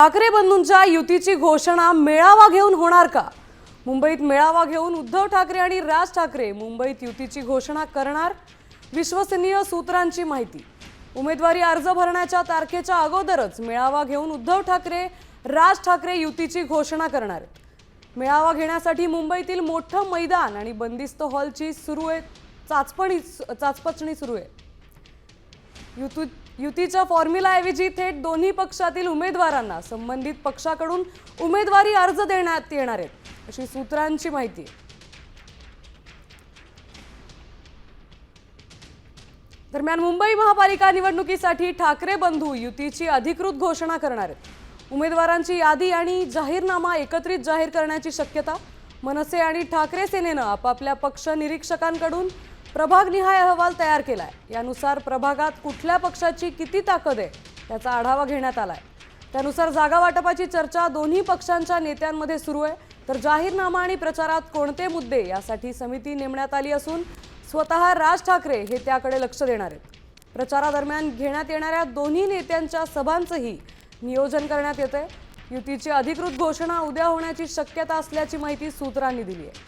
ठाकरे बंधूंच्या युतीची घोषणा मेळावा घेऊन होणार का? मुंबईत मेळावा घेऊन उद्धव ठाकरे आणि राज ठाकरे मुंबईत युतीची घोषणा करणार, विश्वसनीय सूत्रांची माहिती। उमेदवारी अर्ज भरण्याच्या तारखेच्या अगोदरच मेळावा घेऊन उद्धव ठाकरे राज ठाकरे युतीची घोषणा करणार आहेत। मेळावा घेण्यासाठी मुंबईतील मोठं मैदान आणि बंदिस्त हॉलची सुरू आहे चाचपणी सुरू आहे। युतीच्या फॉर्म्युलाऐवजी थेट दोन्ही पक्षातील उमेदवारांना संबंधित पक्षाकडून उमेदवारी अर्ज देण्यात येणार आहेत, अशी सूत्रांची माहिती आहे। दरम्यान मुंबई महापालिका निवडणुकीसाठी ठाकरे बंधू युतीची अधिकृत घोषणा करणार आहेत। उमेदवारांची यादी आणि जाहीरनामा एकत्रित जाहीर करण्याची शक्यता। मनसे आणि ठाकरे सेनेनं आपापल्या पक्ष निरीक्षकांकडून प्रभागनिहाय अहवाल तयार केलाय। यानुसार प्रभागात कुठल्या पक्षाची किती ताकद आहे त्याचा आढावा घेण्यात आलाय। त्यानुसार जागा वाटपाची चर्चा दोन्ही पक्षांच्या नेत्यांमध्ये सुरू आहे, तर जाहीरनामा आणि प्रचारात कोणते मुद्दे यासाठी समिती नेमण्यात आली असून स्वतः राज ठाकरे हे त्याकडे लक्ष देणार आहेत। प्रचारादरम्यान घेण्यात येणाऱ्या दोन्ही नेत्यांच्या सभांचंही नियोजन करण्यात येतंय। युतीची अधिकृत घोषणा उद्या होण्याची शक्यता असल्याची माहिती सूत्रांनी दिली आहे।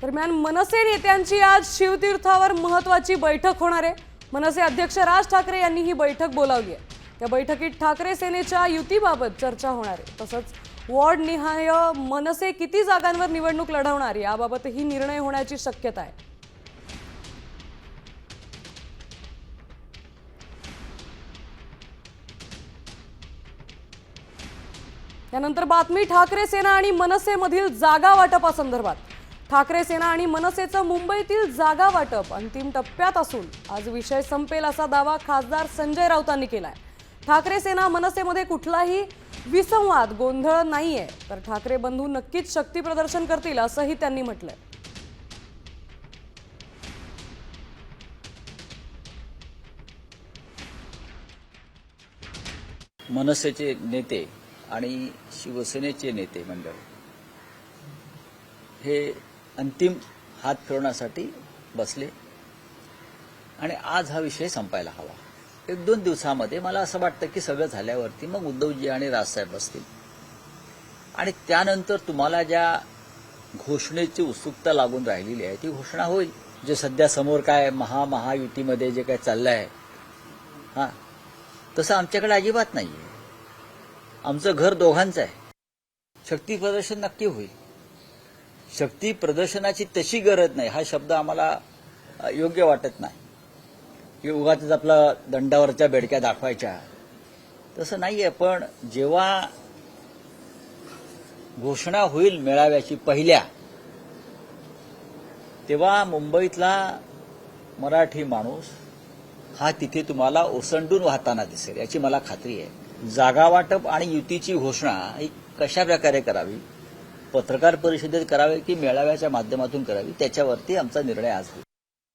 दरम्यान मनसे नेत्यांची आज शिवतीर्थावर महत्त्वाची बैठक होणार आहे। मनसे अध्यक्ष राज ठाकरे यांनी ही बैठक बोलावली आहे। त्या बैठकीत ठाकरे सेनेच्या युतीबाबत चर्चा होणार आहे। तसंच वॉर्ड निहाय मनसे किती जागांवर निवडणूक लढवणार याबाबतही निर्णय होण्याची शक्यता आहे। त्यानंतर बातमी ठाकरे सेना आणि मनसेमधील जागा वाटपासंदर्भात। ठाकरे सेना आणि मनसेचं मुंबईतील जागा वाटप अंतिम टप्प्यात असून आज विषय संपेल असा दावा खासदार संजय राऊतांनी केलाय। ठाकरे सेना मनसेमध्ये कुठलाही विसंवाद गोंधळ नाहीये, तर ठाकरे बंधू नक्कीच शक्ती प्रदर्शन करतील असंही त्यांनी म्हटलंय। मनसेचे नेते आणि शिवसेनेचे नेते मंडळ हे अंतिम हात फिरवण्यासाठी बसले आणि आज हा विषय संपायला हवा। एक दोन दिवसामध्ये मला असं वाटतं की सगळं झाल्यावरती मग उद्धवजी आणि राजसाहेब बसतील आणि त्यानंतर तुम्हाला ज्या घोषणेची उत्सुकता लागून राहिलेली आहे ती घोषणा होईल। जे सध्या समोर काय महायुतीमध्ये जे काय चाललंय तसं आमच्याकडे अजिबात नाहीये। आमचं घर दोघांचं आहे। शक्ती प्रदर्शन नक्की होईल। शक्ती प्रदर्शनाची तशी गरज नाही, हा शब्द आम्हाला योग्य वाटत नाही की उगाच आपला दंडावरच्या बेडक्या दाखवायच्या, तसं नाहीये। पण जेव्हा घोषणा होईल मेळाव्याची पहिल्या, तेव्हा मुंबईतला मराठी माणूस हा तिथे तुम्हाला ओसंडून वाहताना दिसेल याची मला खात्री आहे। जागा वाटप आणि युतीची घोषणा ही कशा प्रकारे करावी, पत्रकार परिषदेत करावी की मेळाव्याच्या माध्यमातून करावी, त्याच्यावरती आमचा निर्णय आज होईल।